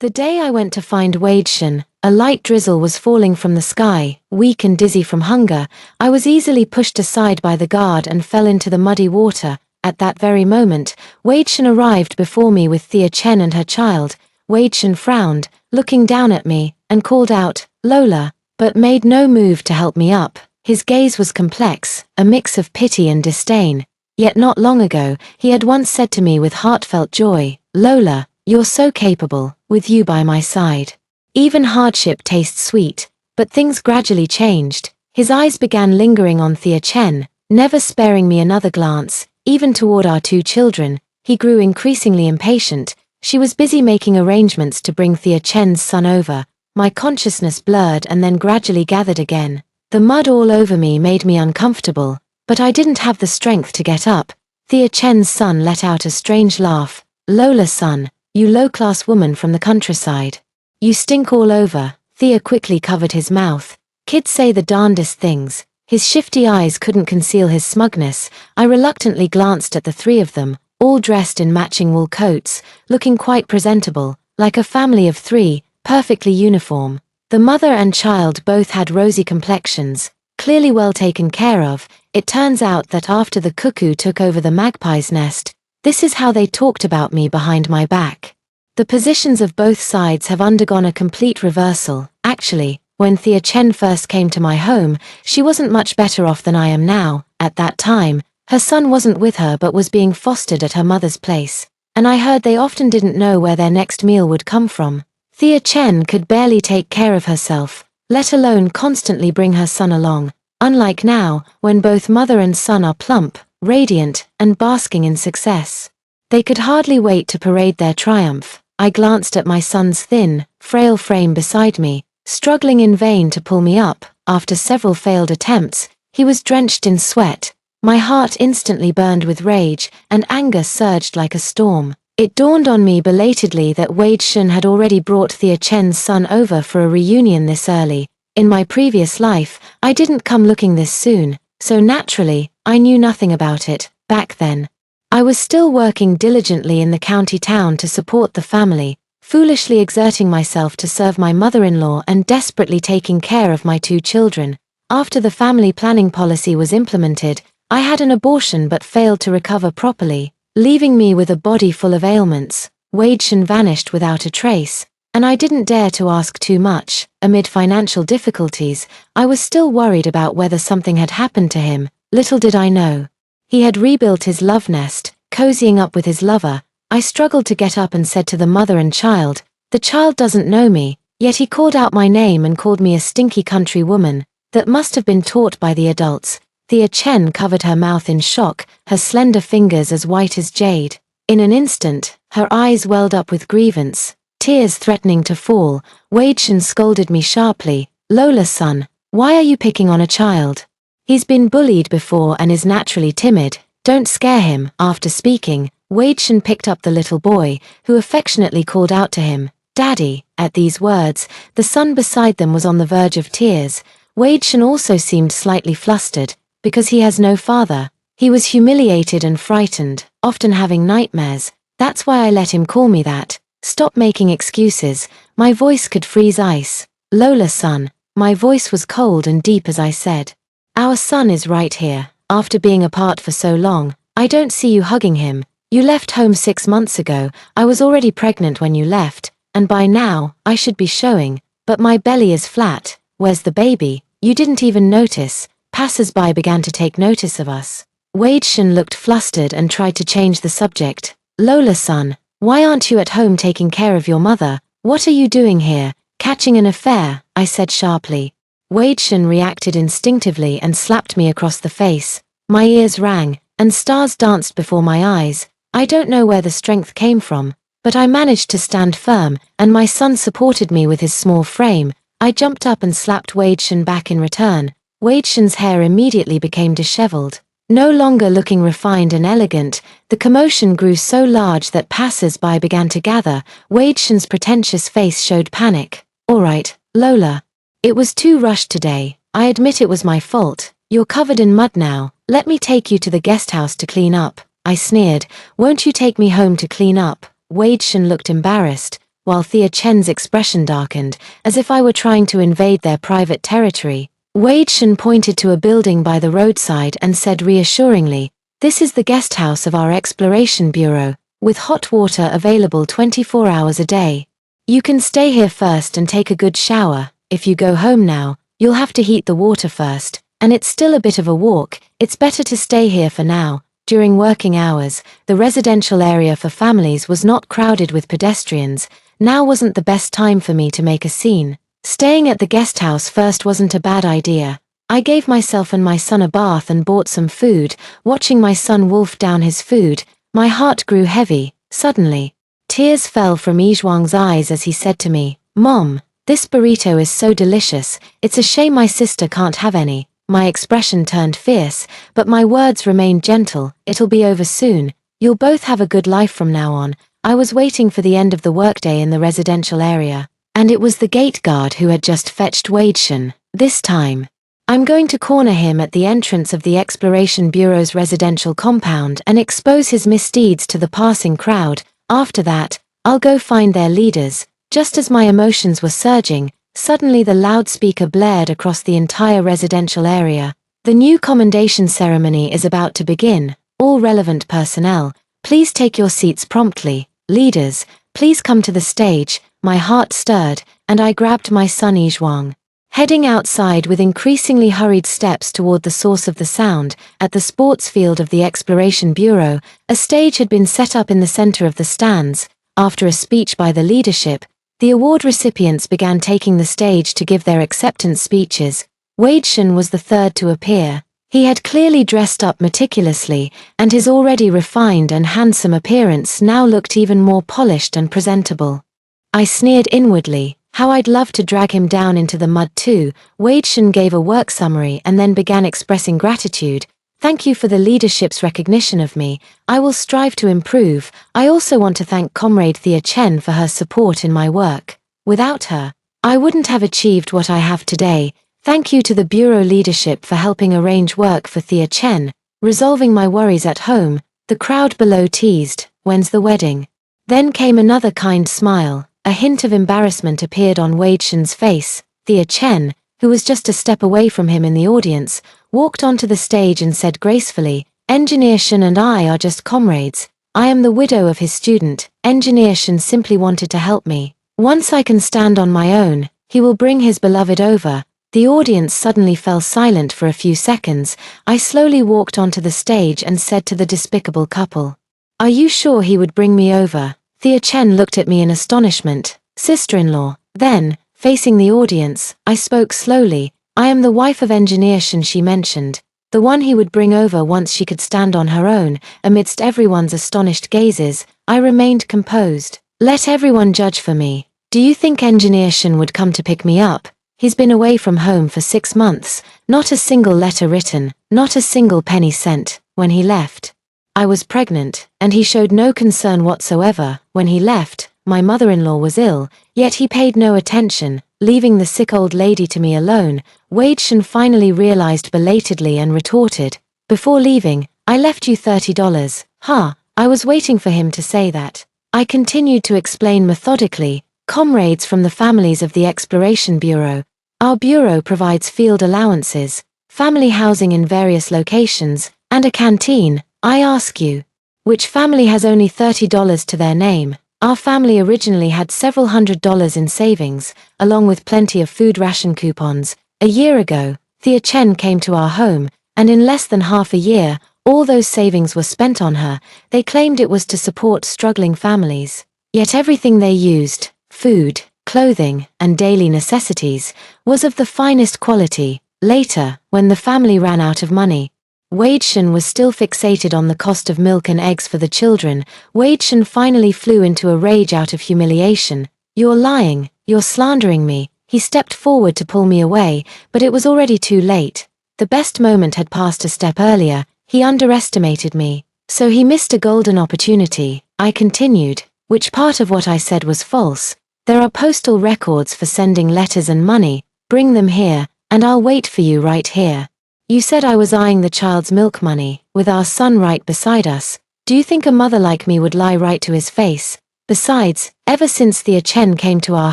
The day I went to find Wade Shin, a light drizzle was falling from the sky. Weak and dizzy from hunger, I was easily pushed aside by the guard and fell into the muddy water. At that very moment, Wade Shin arrived before me with Thea Chen and her child. Wade Shin frowned, looking down at me, and called out, "Lola," but made no move to help me up. His gaze was complex, a mix of pity and disdain. Yet not long ago, he had once said to me with heartfelt joy, "Lola, you're so capable, with you by my side. Even hardship tastes sweet." But things gradually changed. His eyes began lingering on Thea Chen, never sparing me another glance, even toward our two children. He grew increasingly impatient. She was busy making arrangements to bring Thea Chen's son over. My consciousness blurred and then gradually gathered again. The mud all over me made me uncomfortable, but I didn't have the strength to get up. Thea Chen's son let out a strange laugh. "Lola, son, you low-class woman from the countryside. You stink all over." Thea quickly covered his mouth. Kids say the darndest things. His shifty eyes couldn't conceal his smugness. I reluctantly glanced at the three of them, all dressed in matching wool coats, looking quite presentable, like a family of three, perfectly uniform. The mother and child both had rosy complexions, clearly well taken care of. It turns out that after the cuckoo took over the magpie's nest, this is how they talked about me behind my back. The positions of both sides have undergone a complete reversal. Actually, when Thea Chen first came to my home, she wasn't much better off than I am now. At that time, her son wasn't with her but was being fostered at her mother's place, and I heard they often didn't know where their next meal would come from. Thea Chen could barely take care of herself, let alone constantly bring her son along, unlike now, when both mother and son are plump, radiant, and basking in success. They could hardly wait to parade their triumph. I glanced at my son's thin, frail frame beside me, struggling in vain to pull me up. After several failed attempts, he was drenched in sweat. My heart instantly burned with rage, and anger surged like a storm. It dawned on me belatedly that Wade Shin had already brought Thea Chen's son over for a reunion this early. In my previous life, I didn't come looking this soon, so naturally, I knew nothing about it. Back then, I was still working diligently in the county town to support the family, foolishly exerting myself to serve my mother-in-law and desperately taking care of my two children. After the family planning policy was implemented, I had an abortion but failed to recover properly, leaving me with a body full of ailments. Wade Shin vanished without a trace, and I didn't dare to ask too much. Amid financial difficulties, I was still worried about whether something had happened to him. Little did I know. He had rebuilt his love nest, cozying up with his lover. I struggled to get up and said to the mother and child, "The child doesn't know me," yet he called out my name and called me a stinky country woman. That must have been taught by the adults. Thea Chen covered her mouth in shock, her slender fingers as white as jade. In an instant, her eyes welled up with grievance, tears threatening to fall. Wade Shin scolded me sharply. "Lola, son, why are you picking on a child? He's been bullied before and is naturally timid. Don't scare him." After speaking, Wade Shin picked up the little boy, who affectionately called out to him, "Daddy." At these words, the son beside them was on the verge of tears. Wade Shin also seemed slightly flustered, because he has no father. He was humiliated and frightened, often having nightmares. "That's why I let him call me that." "Stop making excuses." My voice could freeze ice. "Lola, son." My voice was cold and deep as I said, "Our son is right here. After being apart for so long, I don't see you hugging him. You left home 6 months ago. I was already pregnant when you left, and by now, I should be showing, but my belly is flat. Where's the baby? You didn't even notice." Passers-by began to take notice of us. Wade Shin looked flustered and tried to change the subject. "Lola, son, why aren't you at home taking care of your mother? What are you doing here? Catching an affair?" I said sharply. Wade Shin reacted instinctively and slapped me across the face. My ears rang, and stars danced before my eyes. I don't know where the strength came from, but I managed to stand firm, and my son supported me with his small frame. I jumped up and slapped Wade Shin back in return. Wade Shin's hair immediately became disheveled. No longer looking refined and elegant, the commotion grew so large that passers-by began to gather. Wade Shin's pretentious face showed panic. "All right, Lola. It was too rushed today. I admit it was my fault. You're covered in mud now. Let me take you to the guest house to clean up." I sneered. "Won't you take me home to clean up?" Wade Shin looked embarrassed. while Thea Chen's expression darkened, as if I were trying to invade their private territory. Wei Shen pointed to a building by the roadside and said reassuringly, "This is the guest house of our Exploration Bureau, with hot water available 24 hours a day. You can stay here first and take a good shower. If you go home now, you'll have to heat the water first, and it's still a bit of a walk. It's better to stay here for now." During working hours, the residential area for families was not crowded with pedestrians. Now wasn't the best time for me to make a scene. Staying at the guest house first wasn't a bad idea. I gave myself and my son a bath and bought some food. Watching my son wolf down his food, my heart grew heavy. Suddenly, tears fell from Yizhuang's eyes as he said to me, "Mom, this burrito is so delicious, it's a shame my sister can't have any." My expression turned fierce, but my words remained gentle. "It'll be over soon. You'll both have a good life from now on." I was waiting for the end of the workday in the residential area, and it was the gate guard who had just fetched Wei Shen. This time, I'm going to corner him at the entrance of the Exploration Bureau's residential compound and expose his misdeeds to the passing crowd. After that, I'll go find their leaders. Just as my emotions were surging, suddenly the loudspeaker blared across the entire residential area. "The new commendation ceremony is about to begin. All relevant personnel, please take your seats promptly. Leaders, please come to the stage." My heart stirred, and I grabbed my son Yizhuang. Heading outside with increasingly hurried steps toward the source of the sound, at the sports field of the Exploration Bureau, a stage had been set up in the center of the stands. After a speech by the leadership, the award recipients began taking the stage to give their acceptance speeches. Wei Shen was the third to appear. He had clearly dressed up meticulously, and his already refined and handsome appearance now looked even more polished and presentable. I sneered inwardly. How I'd love to drag him down into the mud too. Wei Shen gave a work summary and then began expressing gratitude. "Thank you for the leadership's recognition of me. I will strive to improve. I also want to thank Comrade Thea Chen for her support in my work. Without her, I wouldn't have achieved what I have today. Thank you to the Bureau leadership for helping arrange work for Thea Chen, resolving my worries at home." The crowd below teased, "When's the wedding?" Then came another kind smile. A hint of embarrassment appeared on Wei Shen's face. Thea Chen, who was just a step away from him in the audience, walked onto the stage and said gracefully, "Engineer Shen and I are just comrades. I am the widow of his student. Engineer Shen simply wanted to help me. Once I can stand on my own, he will bring his beloved over." The audience suddenly fell silent for a few seconds. I slowly walked onto the stage and said to the despicable couple, "Are you sure he would bring me over?" Thea Chen looked at me in astonishment. "Sister-in-law." Then, facing the audience, I spoke slowly. "I am the wife of Engineer Shen," she mentioned. "The one he would bring over once she could stand on her own." Amidst everyone's astonished gazes, I remained composed. "Let everyone judge for me. Do you think Engineer Shen would come to pick me up? He's been away from home for 6 months, not a single letter written, not a single penny sent. When he left, I was pregnant, and he showed no concern whatsoever. When he left, my mother-in-law was ill, yet he paid no attention, leaving the sick old lady to me alone." Wei Shen finally realized belatedly and retorted, "Before leaving, I left you $30. Ha, I was waiting for him to say that." I continued to explain methodically, "Comrades from the families of the Exploration Bureau. Our bureau provides field allowances, family housing in various locations, and a canteen. I ask you, which family has only $30 to their name?" Our family originally had several $100s in savings, along with plenty of food ration coupons. A year ago, Thea Chen came to our home, and in less than half a year, all those savings were spent on her. They claimed it was to support struggling families. Yet everything they used, food, clothing, and daily necessities, was of the finest quality. Later, when the family ran out of money, Wei Shen was still fixated on the cost of milk and eggs for the children. Wei Shen finally flew into a rage out of humiliation. "You're lying, you're slandering me." He stepped forward to pull me away, but it was already too late. The best moment had passed a step earlier. He underestimated me. So he missed a golden opportunity. I continued, "Which part of what I said was false? There are postal records for sending letters and money. Bring them here, and I'll wait for you right here. You said I was eyeing the child's milk money, with our son right beside us. Do you think a mother like me would lie right to his face?" Besides, ever since Thea Chen came to our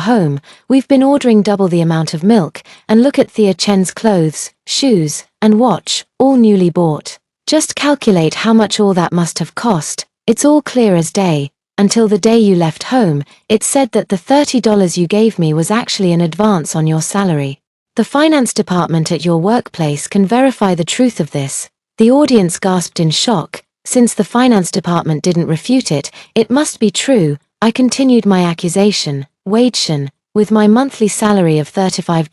home, we've been ordering double the amount of milk, and look at Thea Chen's clothes, shoes, and watch, all newly bought. Just calculate how much all that must have cost. It's all clear as day. Until the day you left home, it said that the $30 you gave me was actually an advance on your salary. The finance department at your workplace can verify the truth of this. The audience gasped in shock. Since the finance department didn't refute it, it must be true. I continued my accusation. Wade Shen, with my monthly salary of $35,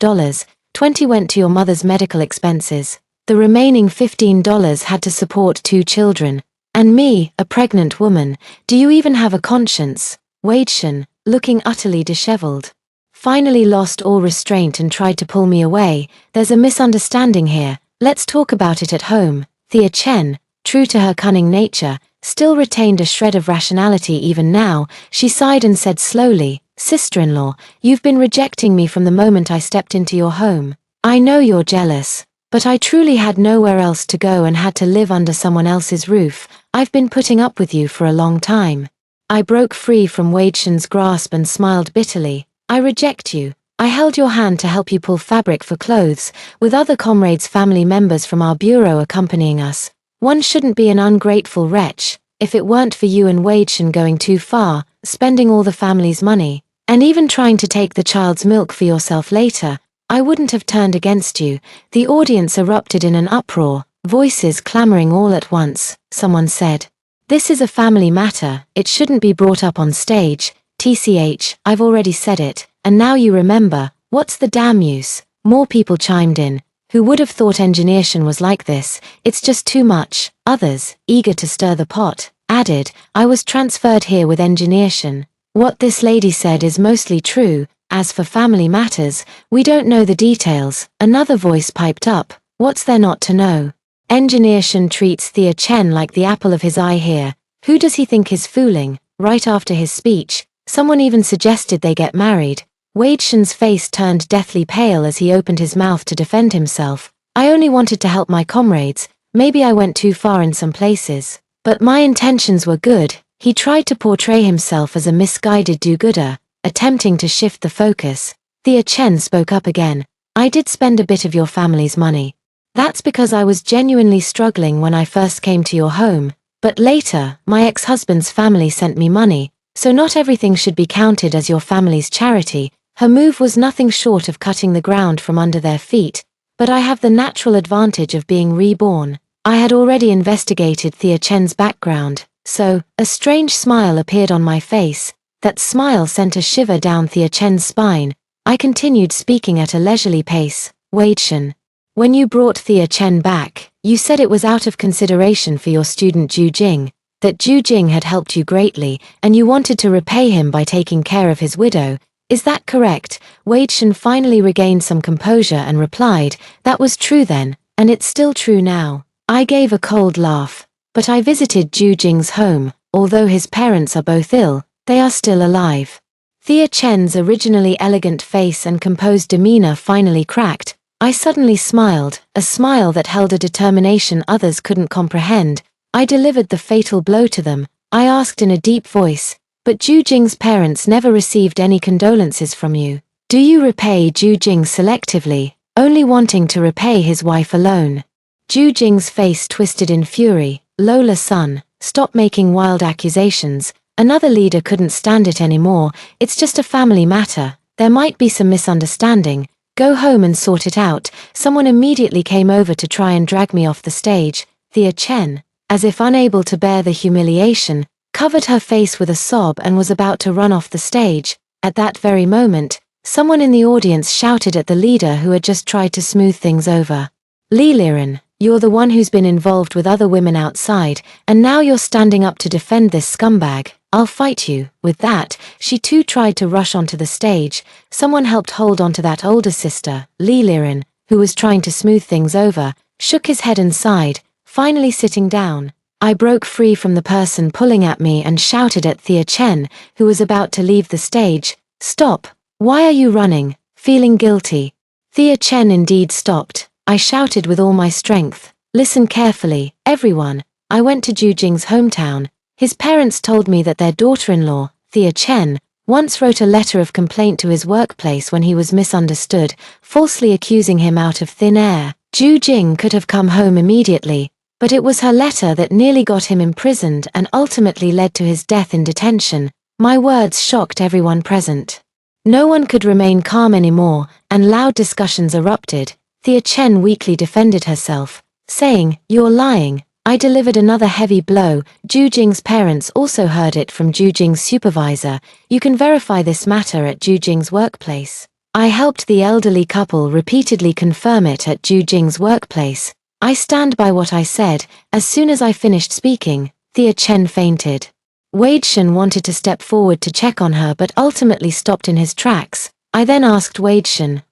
$20 went to your mother's medical expenses. The remaining $15 had to support 2 children. And me, a pregnant woman. Do you even have a conscience? Wade Shen, looking utterly disheveled, finally lost all restraint and tried to pull me away. There's a misunderstanding here. Let's talk about it at home. Thea Chen, true to her cunning nature, still retained a shred of rationality even now. She sighed and said slowly, "Sister-in-law, you've been rejecting me from the moment I stepped into your home. I know you're jealous, but I truly had nowhere else to go and had to live under someone else's roof. I've been putting up with you for a long time." I broke free from Wade Shen's grasp and smiled bitterly. "I reject you. I held your hand to help you pull fabric for clothes, with other comrades' family members from our bureau accompanying us. One shouldn't be an ungrateful wretch. If it weren't for you and Wade Shen going too far, spending all the family's money, and even trying to take the child's milk for yourself later, I wouldn't have turned against you." The audience erupted in an uproar, voices clamoring all at once. Someone said, "This is a family matter, it shouldn't be brought up on stage." "TCH, I've already said it, and now you remember, what's the damn use?" More people chimed in. "Who would have thought engineering was like this? It's just too much." Others, eager to stir the pot, added, "I was transferred here with engineering." What this lady said is mostly true. As for family matters, we don't know the details. Another voice piped up, "What's there not to know? Engineering treats Thea Chen like the apple of his eye here. Who does he think is fooling?" Right after his speech, someone even suggested they get married. Wade Shen's face turned deathly pale as he opened his mouth to defend himself. "I only wanted to help my comrades. Maybe I went too far in some places, but my intentions were good." He tried to portray himself as a misguided do-gooder, attempting to shift the focus. Thea Chen spoke up again. "I did spend a bit of your family's money. That's because I was genuinely struggling when I first came to your home, but later, my ex-husband's family sent me money, so not everything should be counted as your family's charity." Her move was nothing short of cutting the ground from under their feet. "But I have the natural advantage of being reborn. I had already investigated Thea Chen's background, so..." A strange smile appeared on my face. That smile sent a shiver down Thea Chen's spine. I continued speaking at a leisurely pace. "Wade Shen, when you brought Thea Chen back, you said it was out of consideration for your student Ju Jing, that Ju Jing had helped you greatly, and you wanted to repay him by taking care of his widow. Is that correct?" Wade Shen finally regained some composure and replied, "That was true then, and it's still true now." I gave a cold laugh. "But I visited Ju Jing's home. Although his parents are both ill, they are still alive." Thea Chen's originally elegant face and composed demeanor finally cracked. I suddenly smiled, a smile that held a determination others couldn't comprehend. I delivered the fatal blow to them. I asked in a deep voice, "But Ju Jing's parents never received any condolences from you. Do you repay Ju Jing selectively, only wanting to repay his wife alone?" Ju Jing's face twisted in fury. "Lola son, stop making wild accusations." Another leader couldn't stand it anymore. "It's just a family matter. There might be some misunderstanding. Go home and sort it out." Someone immediately came over to try and drag me off the stage. Thea Chen, as if unable to bear the humiliation, covered her face with a sob and was about to run off the stage. At that very moment, someone in the audience shouted at the leader who had just tried to smooth things over. "Li Liren, you're the one who's been involved with other women outside, and now you're standing up to defend this scumbag. I'll fight you." With that, she too tried to rush onto the stage. Someone helped hold onto that older sister. Li Liren, who was trying to smooth things over, shook his head and sighed, finally sitting down. I broke free from the person pulling at me and shouted at Thea Chen, who was about to leave the stage, "Stop! Why are you running? Feeling guilty?" Thea Chen indeed stopped. I shouted with all my strength, "Listen carefully, everyone. I went to Ju Jing's hometown. His parents told me that their daughter-in-law, Thea Chen, once wrote a letter of complaint to his workplace when he was misunderstood, falsely accusing him out of thin air. Zhu Jing could have come home immediately, but it was her letter that nearly got him imprisoned and ultimately led to his death in detention. My words shocked everyone present. No one could remain calm anymore, and loud discussions erupted. Thea Chen weakly defended herself, saying, "You're lying." I delivered another heavy blow. Zhu Jing's parents also heard it from Zhu Jing's supervisor. "You can verify this matter at Zhu Jing's workplace." I helped the elderly couple repeatedly confirm it at Zhu Jing's workplace. I stand by what I said. As soon as I finished speaking, Thea Chen fainted. Wei Shen wanted to step forward to check on her but ultimately stopped in his tracks. I then asked Wei Shen,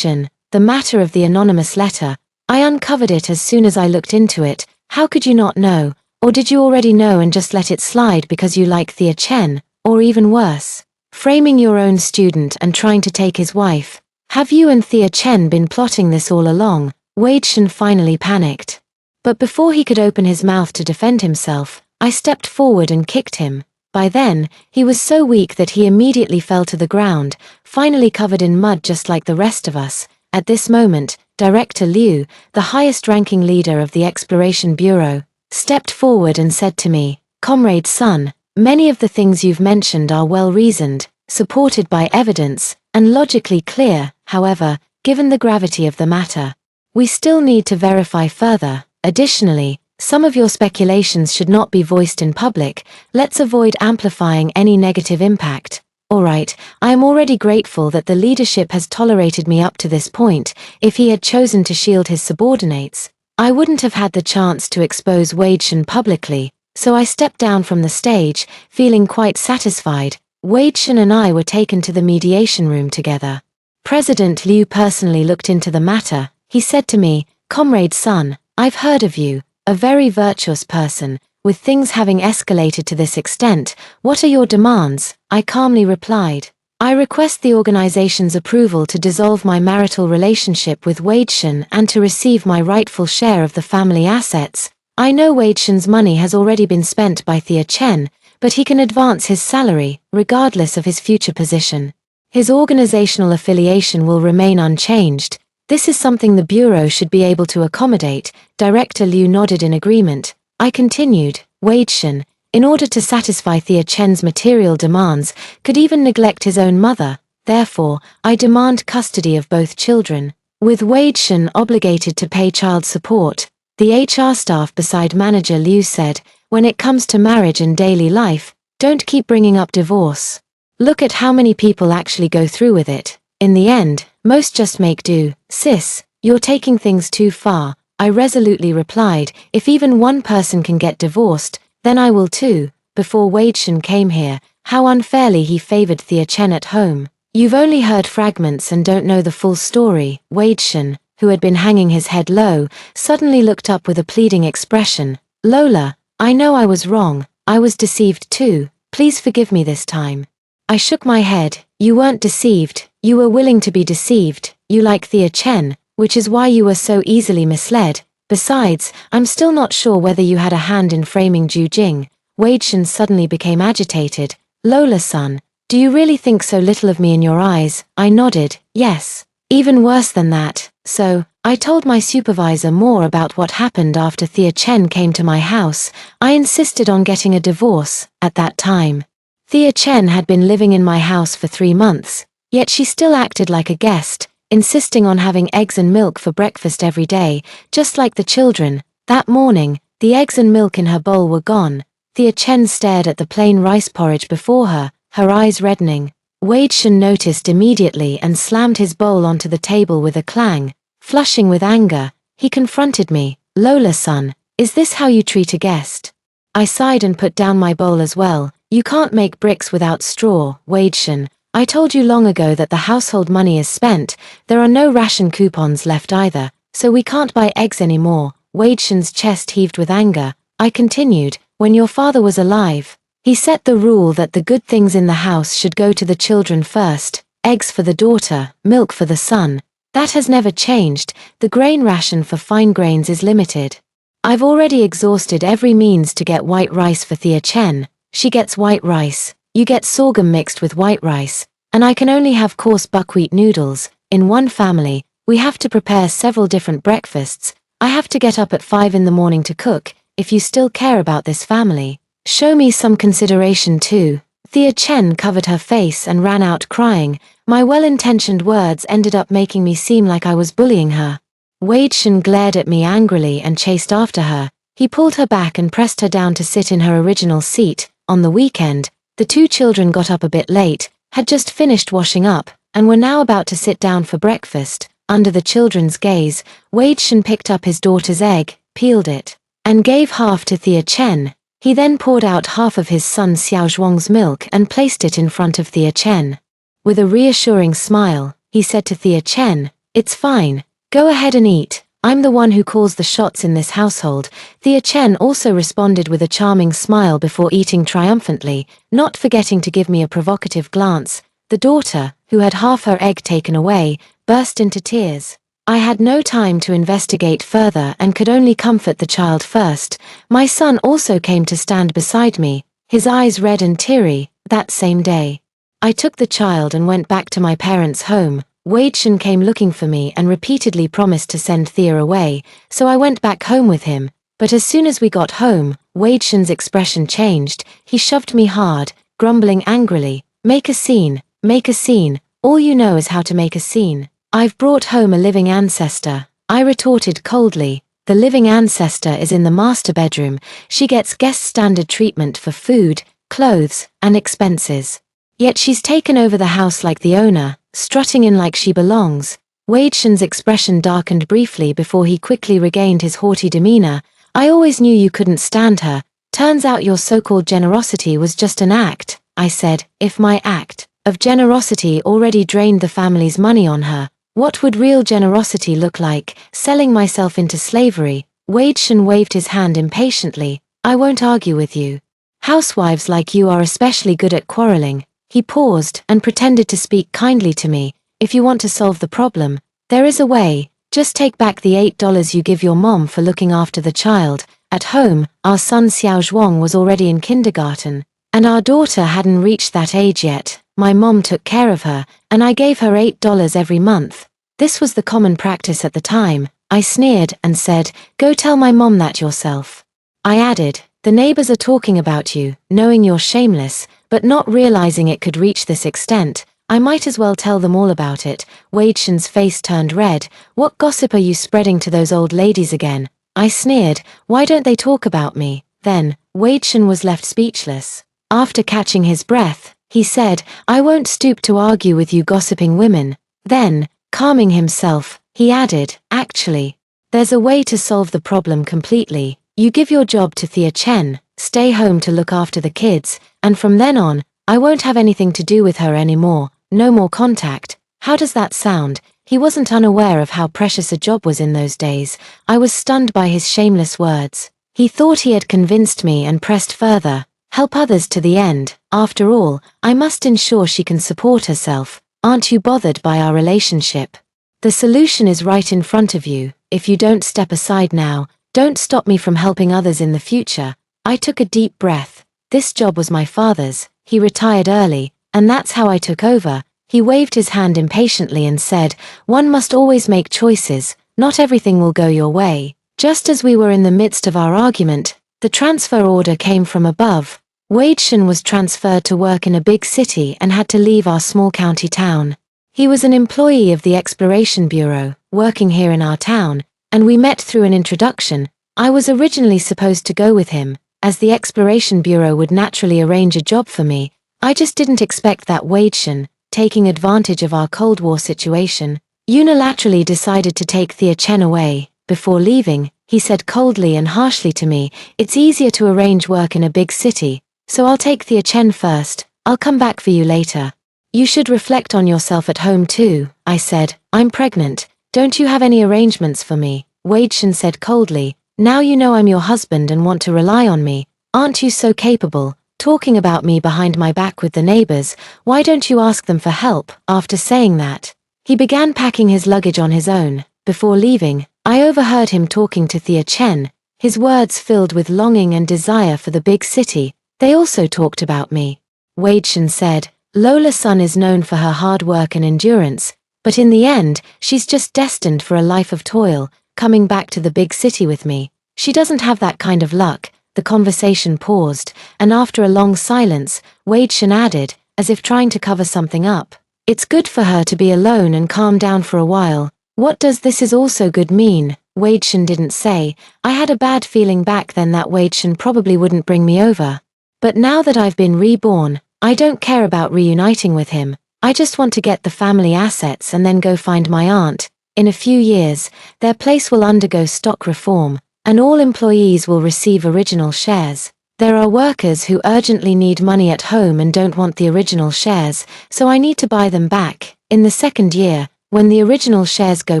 the matter of the anonymous letter. I uncovered it as soon as I looked into it. How could you not know? Or did you already know and just let it slide because you like Thea Chen? Or even worse, framing your own student and trying to take his wife? Have you and Thea Chen been plotting this all along? Wei Shen finally panicked. But before he could open his mouth to defend himself, I stepped forward and kicked him. By then, he was so weak that he immediately fell to the ground, finally covered in mud just like the rest of us. At this moment, Director Liu, the highest-ranking leader of the Exploration Bureau, stepped forward and said to me, "Comrade Sun, many of the things you've mentioned are well-reasoned, supported by evidence, and logically clear. However, given the gravity of the matter, we still need to verify further. Additionally, some of your speculations should not be voiced in public. Let's avoid amplifying any negative impact." Alright, I am already grateful that the leadership has tolerated me up to this point. If he had chosen to shield his subordinates, I wouldn't have had the chance to expose Wei Shen publicly, so I stepped down from the stage, feeling quite satisfied. Wei Shen and I were taken to the mediation room together. President Liu personally looked into the matter. He said to me, "Comrade Sun, I've heard of you, a very virtuous person. With things having escalated to this extent, what are your demands?" I calmly replied, "I request the organization's approval to dissolve my marital relationship with Wei Shen and to receive my rightful share of the family assets. I know Wei Shen's money has already been spent by Thea Chen, but he can advance his salary, regardless of his future position. His organizational affiliation will remain unchanged. This is something the Bureau should be able to accommodate." Director Liu nodded in agreement. I continued, "Wei Shen, in order to satisfy Thea Chen's material demands, could even neglect his own mother. Therefore, I demand custody of both children." With Wei Shen obligated to pay child support, the HR staff beside Manager Liu said, "When it comes to marriage and daily life, don't keep bringing up divorce. Look at how many people actually go through with it. In the end, most just make do." "Sis, you're taking things too far," I resolutely replied. "If even one person can get divorced, then I will too." Before Wei Shen came here, how unfairly he favored Thea Chen at home. "You've only heard fragments and don't know the full story." Wei Shen, who had been hanging his head low, suddenly looked up with a pleading expression. "Lola, I know I was wrong. I was deceived too. Please forgive me this time." I shook my head. "You weren't deceived. You were willing to be deceived. You like Thea Chen, which is why you were so easily misled. Besides, I'm still not sure whether you had a hand in framing Zhu Jing." Wei Shen suddenly became agitated. "Lola-san, do you really think so little of me in your eyes?" I nodded, "Yes. Even worse than that." So, I told my supervisor more about what happened after Thea Chen came to my house. I insisted on getting a divorce. At that time, Thea Chen had been living in my house for 3 months, yet she still acted like a guest, insisting on having eggs and milk for breakfast every day, just like the children. That morning, the eggs and milk in her bowl were gone. Thea Chen stared at the plain rice porridge before her, her eyes reddening. Wei Shen noticed immediately and slammed his bowl onto the table with a clang. Flushing with anger, he confronted me. "Lola-san, is this how you treat a guest?" I sighed and put down my bowl as well. "You can't make bricks without straw, Wei Shen. I told you long ago that the household money is spent. There are no ration coupons left either, so we can't buy eggs anymore." Wei Shen's chest heaved with anger. I continued, "When your father was alive, he set the rule that the good things in the house should go to the children first. Eggs for the daughter, milk for the son. That has never changed. The grain ration for fine grains is limited. I've already exhausted every means to get white rice for Thea Chen. She gets white rice. You get sorghum mixed with white rice, and I can only have coarse buckwheat noodles. In one family, we have to prepare several different breakfasts. I have to get up at 5 in the morning to cook. If you still care about this family, show me some consideration too." Thea Chen covered her face and ran out crying. My well-intentioned words ended up making me seem like I was bullying her. Wei Shen glared at me angrily and chased after her. He pulled her back and pressed her down to sit in her original seat. On the weekend, the two children got up a bit late, had just finished washing up, and were now about to sit down for breakfast. Under the children's gaze, Wei Shen picked up his daughter's egg, peeled it, and gave half to Thea Chen. He then poured out half of his son Xiao Zhuang's milk and placed it in front of Thea Chen. With a reassuring smile, he said to Thea Chen, "It's fine. Go ahead and eat. I'm the one who calls the shots in this household." Thea Chen also responded with a charming smile before eating triumphantly, not forgetting to give me a provocative glance. The daughter, who had half her egg taken away, burst into tears. I had no time to investigate further and could only comfort the child first. My son also came to stand beside me, his eyes red and teary. That same day, I took the child and went back to my parents' home. Wei Shen came looking for me and repeatedly promised to send Thea away, so I went back home with him. But as soon as we got home, Wei Shen's expression changed. He shoved me hard, grumbling angrily, "Make a scene, make a scene. All you know is how to make a scene." "I've brought home a living ancestor," I retorted coldly. "The living ancestor is in the master bedroom. She gets guest standard treatment for food, clothes, and expenses. Yet she's taken over the house like the owner, strutting in like she belongs." Wei Shen's expression darkened briefly before he quickly regained his haughty demeanor. "I always knew you couldn't stand her. Turns out your so-called generosity was just an act," I said. "If my act of generosity already drained the family's money on her, what would real generosity look like? Selling myself into slavery?" Wei Shen waved his hand impatiently. "I won't argue with you. Housewives like you are especially good at quarreling." He paused and pretended to speak kindly to me. "If you want to solve the problem, there is a way. Just take back the $8 you give your mom for looking after the child. At home, our son Xiao Zhuang was already in kindergarten, and our daughter hadn't reached that age yet. My mom took care of her, and I gave her $8 every month. This was the common practice at the time." I sneered and said, "Go tell my mom that yourself." I added, "The neighbors are talking about you, knowing you're shameless, but not realizing it could reach this extent. I might as well tell them all about it." Wei Shen's face turned red. "What gossip are you spreading to those old ladies again?" I sneered. "Why don't they talk about me, then?" Wei Shen was left speechless. After catching his breath, he said, "I won't stoop to argue with you gossiping women." Then, calming himself, he added, "Actually, there's a way to solve the problem completely. You give your job to Thea Chen, stay home to look after the kids, and from then on, I won't have anything to do with her anymore. No more contact. How does that sound?" He wasn't unaware of how precious a job was in those days. I was stunned by his shameless words. He thought he had convinced me and pressed further. "Help others to the end. After all, I must ensure she can support herself. Aren't you bothered by our relationship? The solution is right in front of you. If you don't step aside now, don't stop me from helping others in the future." I took a deep breath. This job was my father's. He retired early, and that's how I took over. He waved his hand impatiently and said, "One must always make choices. Not everything will go your way." Just as we were in the midst of our argument, the transfer order came from above. Wei Shen was transferred to work in a big city and had to leave our small county town. He was an employee of the Exploration Bureau, working here in our town, and we met through an introduction. I was originally supposed to go with him, as the Exploration Bureau would naturally arrange a job for me. I just didn't expect that Wei Shen, taking advantage of our Cold War situation, unilaterally decided to take Thea Chen away. Before leaving, he said coldly and harshly to me, "It's easier to arrange work in a big city, so I'll take Thea Chen first. I'll come back for you later. You should reflect on yourself at home too." I said, "I'm pregnant. Don't you have any arrangements for me?" Wei Shen said coldly, "Now you know I'm your husband and want to rely on me. Aren't you so capable, talking about me behind my back with the neighbors? Why don't you ask them for help?" After saying that, he began packing his luggage on his own. Before leaving, I overheard him talking to Thea Chen, his words filled with longing and desire for the big city. They also talked about me. Wei-Shen said. Lola-san is known for her hard work and endurance, but in the end, she's just destined for a life of toil, coming back to the big city with me. She doesn't have that kind of luck. The conversation paused, and after a long silence, Wei-Shen added, as if trying to cover something up. It's good for her to be alone and calm down for a while. What does this is also good mean? Wei-Shen didn't say. I had a bad feeling back then that Wei-Shen probably wouldn't bring me over. But now that I've been reborn, I don't care about reuniting with him. I just want to get the family assets and then go find my aunt. In a few years, their place will undergo stock reform, and all employees will receive original shares. There are workers who urgently need money at home and don't want the original shares, so I need to buy them back. In the second year, when the original shares go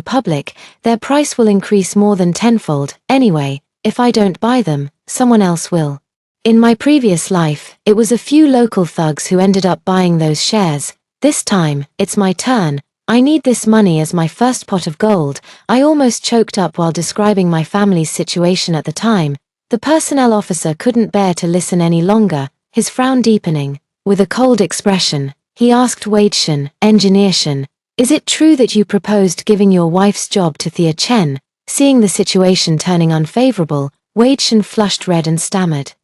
public, their price will increase more than tenfold. Anyway, if I don't buy them, someone else will. In my previous life, it was a few local thugs who ended up buying those shares. This time, it's my turn. I need this money as my first pot of gold. I almost choked up while describing my family's situation at the time. The personnel officer couldn't bear to listen any longer, his frown deepening. With a cold expression, he asked Wei-Shen, Engineer Shen, is it true that you proposed giving your wife's job to Thea Chen? Seeing the situation turning unfavorable, Wei-Shen flushed red and stammered.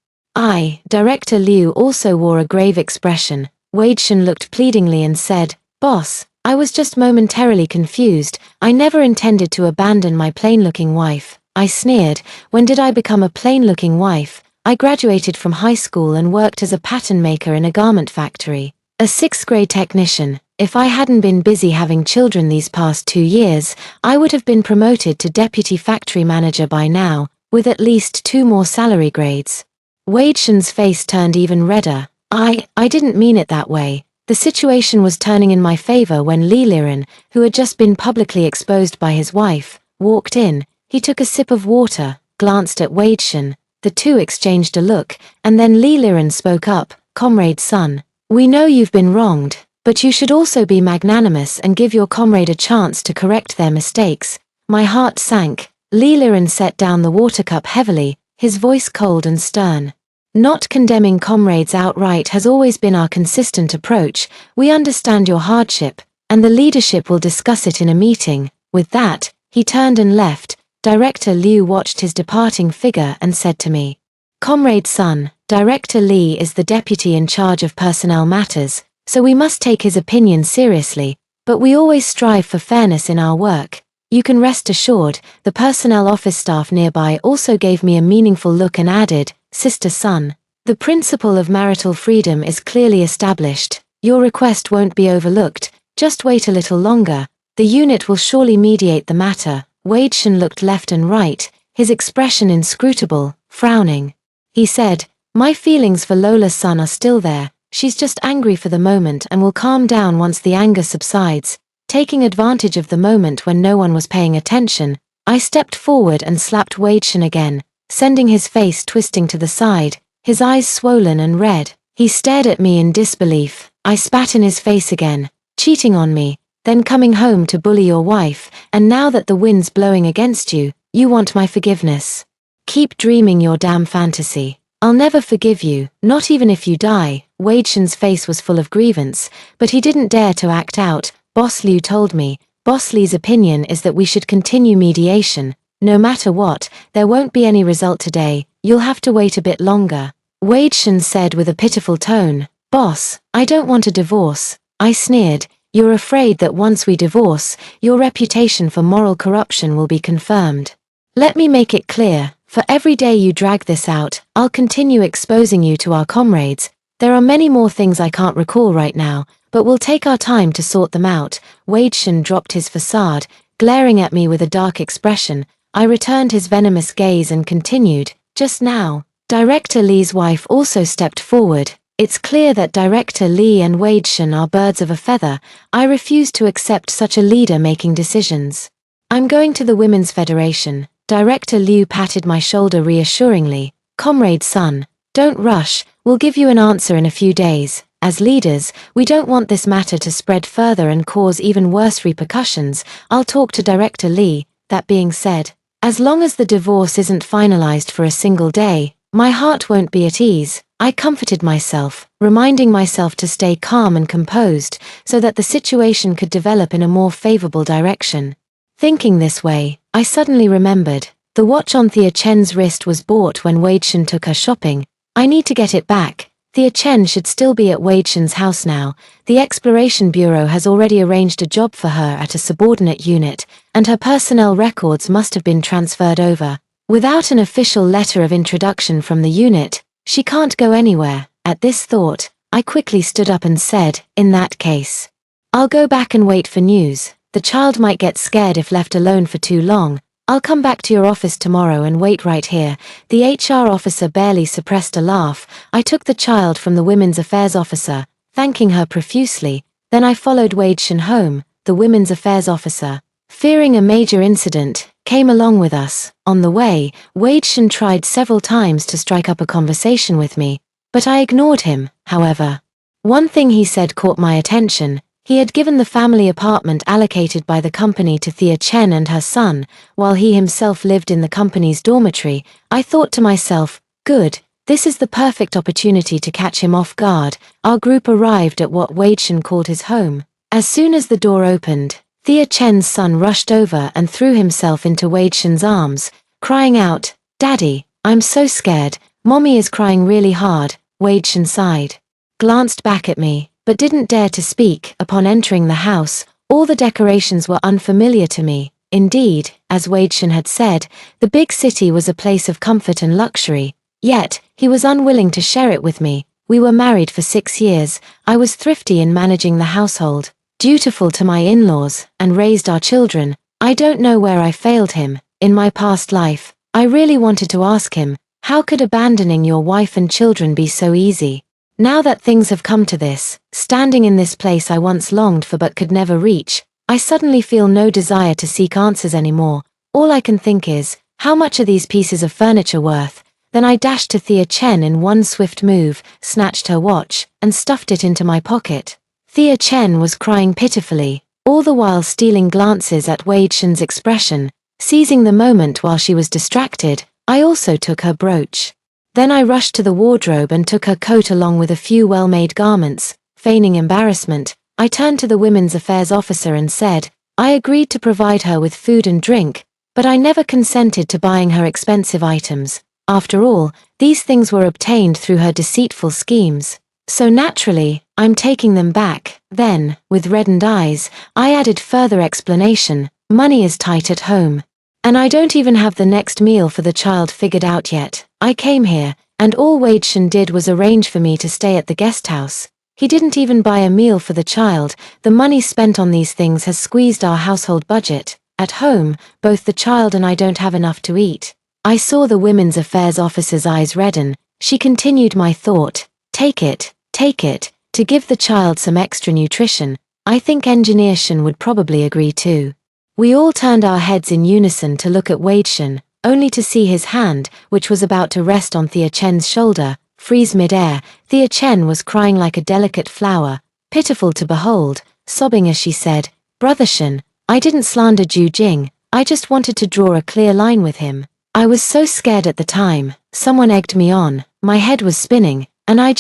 Director Liu also wore a grave expression. Wei-Shen looked pleadingly and said, Boss, I was just momentarily confused. I never intended to abandon my plain-looking wife. I sneered. When did I become a plain-looking wife? I graduated from high school and worked as a pattern maker in a garment factory. A sixth-grade technician. If I hadn't been busy having children these past 2 years, I would have been promoted to deputy factory manager by now, with at least 2 more salary grades. Wei-Shen's face turned even redder. I didn't mean it that way. The situation was turning in my favor when Li Liren, who had just been publicly exposed by his wife, walked in. He took a sip of water, glanced at Wei-Shen. The two exchanged a look, and then Li Liren spoke up, Comrade Sun, we know you've been wronged, but you should also be magnanimous and give your comrade a chance to correct their mistakes. My heart sank. Li Liren set down the water cup heavily, his voice cold and stern. Not condemning comrades outright has always been our consistent approach. We understand your hardship, and the leadership will discuss it in a meeting. With that, he turned and left. Director Liu watched his departing figure and said to me, Comrade Sun, Director Li is the deputy in charge of personnel matters, so we must take his opinion seriously, but we always strive for fairness in our work. You can rest assured. The personnel office staff nearby also gave me a meaningful look and added, Sister Sun, the principle of marital freedom is clearly established. Your request won't be overlooked. Just wait a little longer. The unit will surely mediate the matter. Wei-Shen looked left and right, his expression inscrutable, frowning. He said, my feelings for Lola-san are still there. She's just angry for the moment and will calm down once the anger subsides. Taking advantage of the moment when no one was paying attention, I stepped forward and slapped Wei-Shen again, sending his face twisting to the side, his eyes swollen and red. He stared at me in disbelief. I spat in his face again. Cheating on me, then coming home to bully your wife, and now that the wind's blowing against you, you want my forgiveness. Keep dreaming your damn fantasy. I'll never forgive you, not even if you die. Wei-Shen's face was full of grievance, but he didn't dare to act out. Boss Liu told me. Boss Li's opinion is that we should continue mediation. No matter what, there won't be any result today. You'll have to wait a bit longer. Wei-Shen said with a pitiful tone. Boss, I don't want a divorce. I sneered. You're afraid that once we divorce, your reputation for moral corruption will be confirmed. Let me make it clear, for every day you drag this out, I'll continue exposing you to our comrades. There are many more things I can't recall right now, but we'll take our time to sort them out. Wei-Shen dropped his facade, glaring at me with a dark expression. I returned his venomous gaze and continued, just now. Director Li's wife also stepped forward. It's clear that Director Li and Wei-Shen are birds of a feather. I refuse to accept such a leader making decisions. I'm going to the Women's Federation. Director Liu patted my shoulder reassuringly. Comrade Sun, don't rush, we'll give you an answer in a few days. As leaders, we don't want this matter to spread further and cause even worse repercussions. I'll talk to Director Li. That being said, as long as the divorce isn't finalized for a single day, my heart won't be at ease. I comforted myself, reminding myself to stay calm and composed so that the situation could develop in a more favorable direction. Thinking this way, I suddenly remembered, the watch on Thea Chen's wrist was bought when Wei Shen took her shopping. I need to get it back. Thea Chen should still be at Wei Shen's house now. The Exploration Bureau has already arranged a job for her at a subordinate unit, and her personnel records must have been transferred over. Without an official letter of introduction from the unit, she can't go anywhere. At this thought, I quickly stood up and said, in that case, I'll go back and wait for news. The child might get scared if left alone for too long. I'll come back to your office tomorrow and wait right here. The HR officer barely suppressed a laugh. I took the child from the Women's Affairs officer, thanking her profusely. Then I followed Wei Shen home. The Women's Affairs officer, fearing a major incident, came along with us. On the way, Wei Shen tried several times to strike up a conversation with me, but I ignored him. However, one thing he said caught my attention. He had given the family apartment allocated by the company to Thea Chen and her son, while he himself lived in the company's dormitory. I thought to myself, good, this is the perfect opportunity to catch him off guard. Our group arrived at what Wei Shen called his home. As soon as the door opened, Thea Chen's son rushed over and threw himself into Wei Shen's arms, crying out, "Daddy, I'm so scared, Mommy is crying really hard." Wei Shen sighed, glanced back at me, but didn't dare to speak. Upon entering the house, all the decorations were unfamiliar to me. Indeed, as Wei Shen had said, the big city was a place of comfort and luxury. Yet, he was unwilling to share it with me. We were married for 6 years. I was thrifty in managing the household, dutiful to my in-laws, and raised our children. I don't know where I failed him. In my past life, I really wanted to ask him, how could abandoning your wife and children be so easy? Now that things have come to this, standing in this place I once longed for but could never reach, I suddenly feel no desire to seek answers anymore. All I can think is, how much are these pieces of furniture worth? Then I dashed to Thea Chen in one swift move, snatched her watch, and stuffed it into my pocket. Thea Chen was crying pitifully, all the while stealing glances at Wei Shen's expression. Seizing the moment while she was distracted, I also took her brooch. Then I rushed to the wardrobe and took her coat along with a few well-made garments. Feigning embarrassment, I turned to the Women's Affairs officer and said, I agreed to provide her with food and drink, but I never consented to buying her expensive items. After all, these things were obtained through her deceitful schemes. So naturally, I'm taking them back. Then, with reddened eyes, I added further explanation. Money is tight at home. And I don't even have the next meal for the child figured out yet. I came here, and all Wei Shen did was arrange for me to stay at the guest house. He didn't even buy a meal for the child. The money spent on these things has squeezed our household budget. At home, both the child and I don't have enough to eat. I saw the Women's Affairs officer's eyes redden. She continued my thought. Take it, to give the child some extra nutrition. I think Engineer Shen would probably agree too. We all turned our heads in unison to look at Wei Shen, only to see his hand, which was about to rest on Thea Chen's shoulder, freeze mid-air. Thea Chen was crying like a delicate flower, pitiful to behold, sobbing as she said, Brother Shen, I didn't slander Ju Jing, I just wanted to draw a clear line with him. I was so scared at the time, someone egged me on, my head was spinning, and I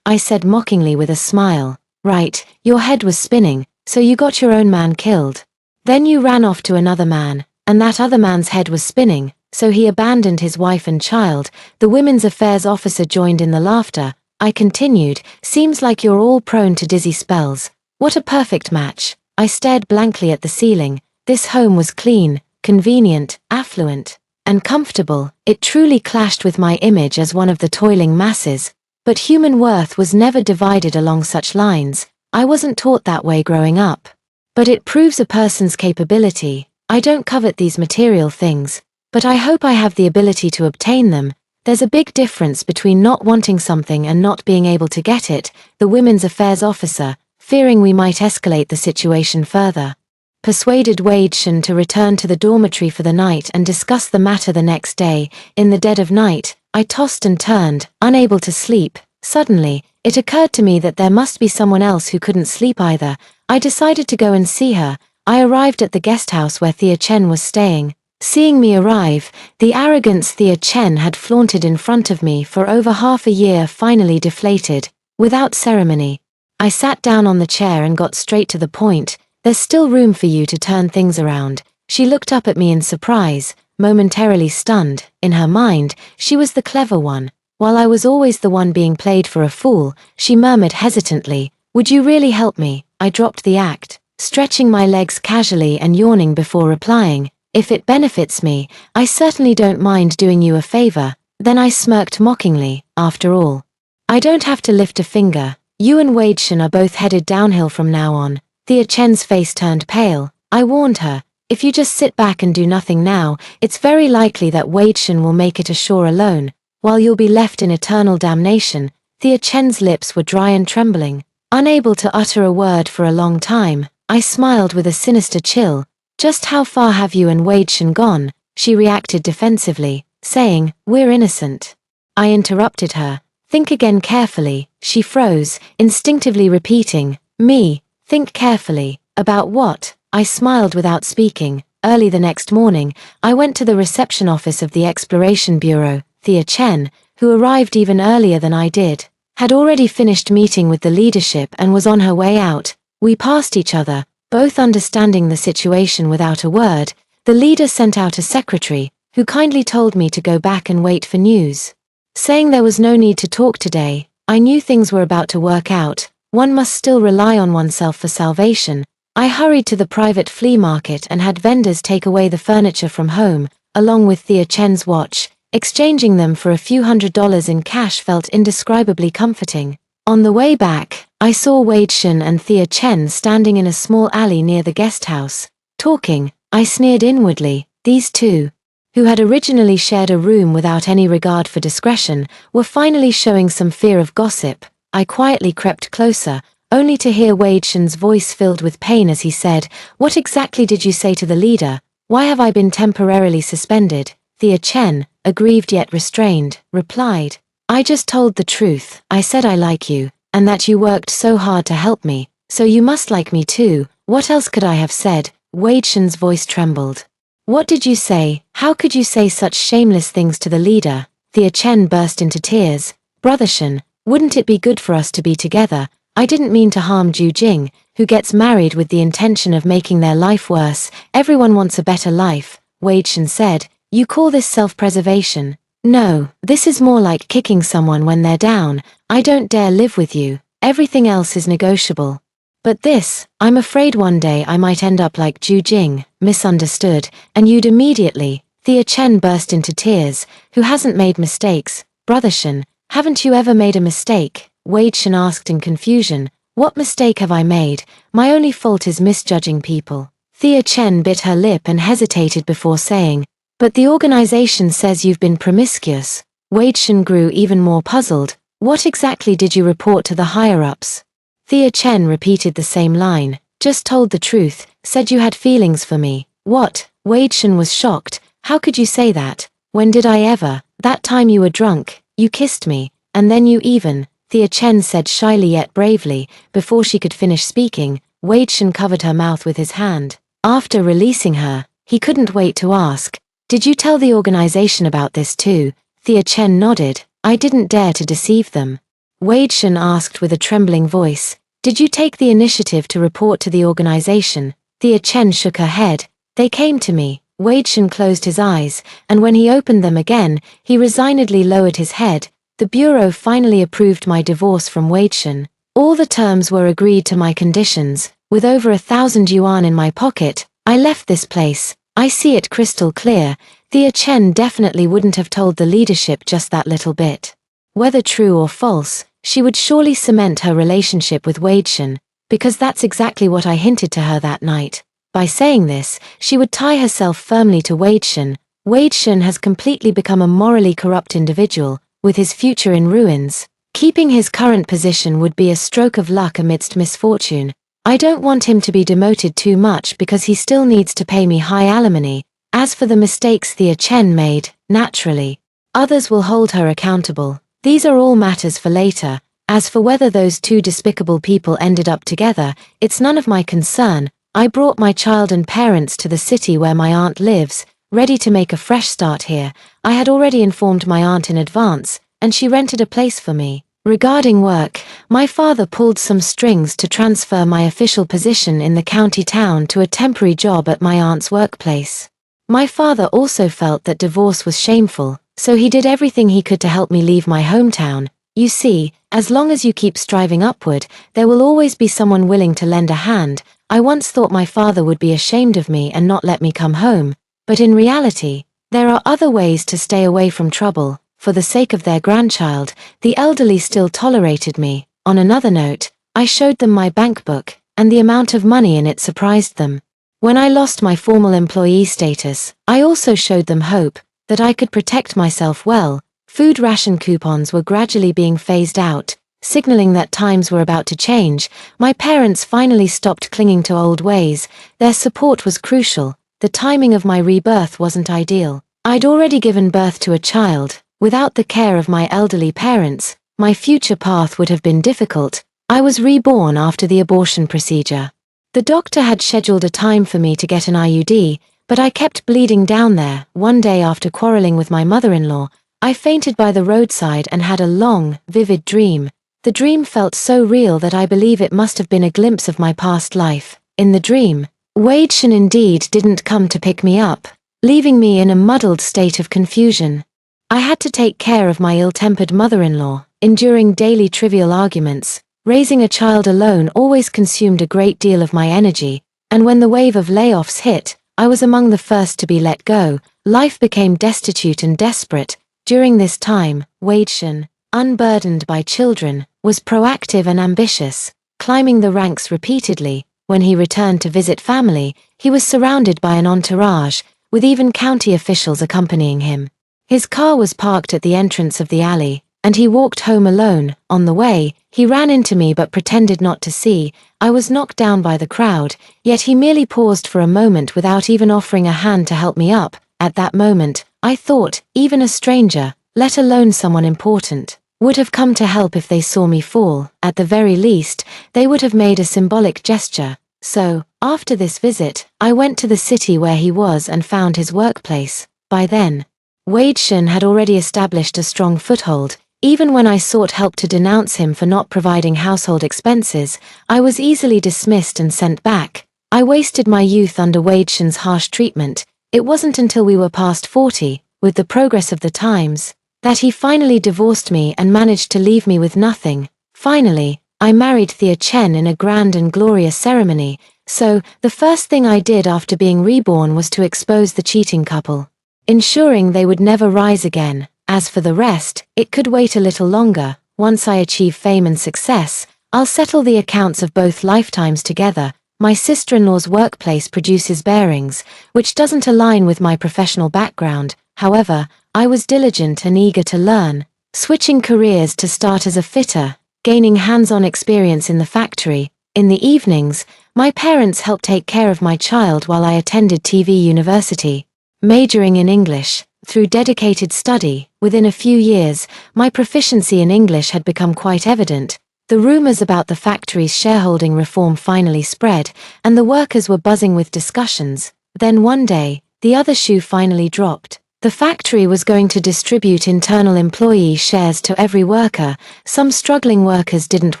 said mockingly with a smile, right, your head was spinning, so you got your own man killed. Then you ran off to another man, and that other man's head was spinning, so he abandoned his wife and child. The Women's Affairs officer joined in the laughter. I continued, seems like you're all prone to dizzy spells. What a perfect match. I stared blankly at the ceiling. This home was clean, convenient, affluent, and comfortable. It truly clashed with my image as one of the toiling masses. But human worth was never divided along such lines. I wasn't taught that way growing up. But it proves a person's capability. I don't covet these material things, but I hope I have the ability to obtain them. There's a big difference between not wanting something and not being able to get it. The Women's Affairs officer, fearing we might escalate the situation further, persuaded Wei Shen to return to the dormitory for the night and discuss the matter the next day. In the dead of night, I tossed and turned, unable to sleep. Suddenly, it occurred to me that there must be someone else who couldn't sleep either. I decided to go and see her. I arrived at the guest house where Thea Chen was staying. Seeing me arrive, the arrogance Thea Chen had flaunted in front of me for over half a year finally deflated, without ceremony. I sat down on the chair and got straight to the point. There's still room for you to turn things around. She looked up at me in surprise, momentarily stunned. In her mind, she was the clever one. While I was always the one being played for a fool, she murmured hesitantly, "Would you really help me?" I dropped the act, stretching my legs casually and yawning before replying, "If it benefits me, I certainly don't mind doing you a favor." Then I smirked mockingly. After all, I don't have to lift a finger. You and Wade Shen are both headed downhill from now on. Thea Chen's face turned pale. I warned her, if you just sit back and do nothing now, it's very likely that Wade Shen will make it ashore alone, while you'll be left in eternal damnation. Thea Chen's lips were dry and trembling. Unable to utter a word for a long time, I smiled with a sinister chill. "Just how far have you and Wade Shen gone?" She reacted defensively, saying, "We're innocent." I interrupted her. "Think again carefully." She froze, instinctively repeating, "Me, think carefully." About what? I smiled without speaking. Early the next morning, I went to the reception office of the Exploration Bureau. Thea Chen, who arrived even earlier than I did, had already finished meeting with the leadership and was on her way out. We passed each other, both understanding the situation without a word. The leader sent out a secretary, who kindly told me to go back and wait for news, saying there was no need to talk today. I knew things were about to work out. One must still rely on oneself for salvation. I hurried to the private flea market and had vendors take away the furniture from home, along with Thea Chen's watch. Exchanging them for a few $100s in cash felt indescribably comforting. On the way back, I saw Wade Shen and Thea Chen standing in a small alley near the guest house, talking. I sneered inwardly. These two, who had originally shared a room without any regard for discretion, were finally showing some fear of gossip. I quietly crept closer, only to hear Wade Shen's voice filled with pain as he said, "What exactly did you say to the leader? Why have I been temporarily suspended?" Thea Chen, aggrieved yet restrained, replied, "I just told the truth. I said I like you, and that you worked so hard to help me, so you must like me too. What else could I have said?" Wade Shen's voice trembled. "What did you say? How could you say such shameless things to the leader?" Thea Chen burst into tears. "Brother Shen, wouldn't it be good for us to be together? I didn't mean to harm Ju Jing, who gets married with the intention of making their life worse. Everyone wants a better life." Wade Shen said, "You call this self-preservation? No, this is more like kicking someone when they're down. I don't dare live with you. Everything else is negotiable. But this, I'm afraid one day I might end up like Ju Jing, misunderstood, and you'd immediately." Thea Chen burst into tears. "Who hasn't made mistakes? Brother Shen, haven't you ever made a mistake?" Wade Shen asked in confusion. "What mistake have I made? My only fault is misjudging people." Thea Chen bit her lip and hesitated before saying, "But the organization says you've been promiscuous." Wade Shen grew even more puzzled. "What exactly did you report to the higher-ups?" Thea Chen repeated the same line. "Just told the truth, said you had feelings for me." "What?" Wade Shen was shocked. "How could you say that? When did I ever? That time you were drunk, you kissed me, and then you even..." Thea Chen said shyly yet bravely. Before she could finish speaking, Wade Shen covered her mouth with his hand. After releasing her, he couldn't wait to ask, "Did you tell the organization about this too?" Thea Chen nodded. "I didn't dare to deceive them." Wade Shen asked with a trembling voice, "Did you take the initiative to report to the organization?" Thea Chen shook her head. "They came to me." Wade Shen closed his eyes, and when he opened them again, he resignedly lowered his head. The Bureau finally approved my divorce from Wade Shen. All the terms were agreed to my conditions. With over 1,000 yuan in my pocket, I left this place. I see it crystal clear. Thea Chen definitely wouldn't have told the leadership just that little bit. Whether true or false, she would surely cement her relationship with Wade Shen, because that's exactly what I hinted to her that night. By saying this, she would tie herself firmly to Wade Shen. Wade Shen has completely become a morally corrupt individual, with his future in ruins. Keeping his current position would be a stroke of luck amidst misfortune. I don't want him to be demoted too much because he still needs to pay me high alimony. As for the mistakes Thea Chen made, naturally, others will hold her accountable. These are all matters for later. As for whether those two despicable people ended up together, it's none of my concern. I brought my child and parents to the city where my aunt lives. ready to make a fresh start here. I had already informed my aunt in advance, and she rented a place for me. Regarding work, my father pulled some strings to transfer my official position in the county town to a temporary job at my aunt's workplace. My father also felt that divorce was shameful, so he did everything he could to help me leave my hometown. You see, as long as you keep striving upward, there will always be someone willing to lend a hand. I once thought my father would be ashamed of me and not let me come home, but in reality, there are other ways to stay away from trouble. For the sake of their grandchild, the elderly still tolerated me. On another note, I showed them my bank book, and the amount of money in it surprised them. When I lost my formal employee status, I also showed them hope, that I could protect myself well. Food ration coupons were gradually being phased out, signaling that times were about to change. My parents finally stopped clinging to old ways. Their support was crucial. The timing of my rebirth wasn't ideal. I'd already given birth to a child. Without the care of my elderly parents, my future path would have been difficult. I was reborn after the abortion procedure. The doctor had scheduled a time for me to get an IUD, but I kept bleeding down there. One day after quarreling with my mother-in-law, I fainted by the roadside and had a long, vivid dream. The dream felt so real that I believe it must have been a glimpse of my past life. In the dream, Wadershan indeed didn't come to pick me up, leaving me in a muddled state of confusion. I had to take care of my ill-tempered mother-in-law, enduring daily trivial arguments. Raising a child alone always consumed a great deal of my energy, and when the wave of layoffs hit, I was among the first to be let go. Life became destitute and desperate. During this time, Wadershan, unburdened by children, was proactive and ambitious, climbing the ranks repeatedly. When he returned to visit family, he was surrounded by an entourage, with even county officials accompanying him. His car was parked at the entrance of the alley, and he walked home alone. On the way, he ran into me but pretended not to see. I was knocked down by the crowd, yet he merely paused for a moment without even offering a hand to help me up. At that moment, I thought, even a stranger, let alone someone important, would have come to help if they saw me fall. At the very least, they would have made a symbolic gesture. So, after this visit, I went to the city where he was and found his workplace. By then, Wadershan had already established a strong foothold. Even when I sought help to denounce him for not providing household expenses, I was easily dismissed and sent back. I wasted my youth under Wadershan's harsh treatment. It wasn't until we were past 40, with the progress of the times, that he finally divorced me and managed to leave me with nothing. Finally, I married Thea Chen in a grand and glorious ceremony, so the first thing I did after being reborn was to expose the cheating couple, ensuring they would never rise again. As for the rest, it could wait a little longer. Once I achieve fame and success, I'll settle the accounts of both lifetimes together. My sister-in-law's workplace produces bearings, which doesn't align with my professional background. However, I was diligent and eager to learn, switching careers to start as a fitter, gaining hands-on experience in the factory. In the evenings, my parents helped take care of my child while I attended TV University, majoring in English. Through dedicated study, within a few years, my proficiency in English had become quite evident. The rumors about the factory's shareholding reform finally spread, and the workers were buzzing with discussions. Then one day, the other shoe finally dropped. The factory was going to distribute internal employee shares to every worker. Some struggling workers didn't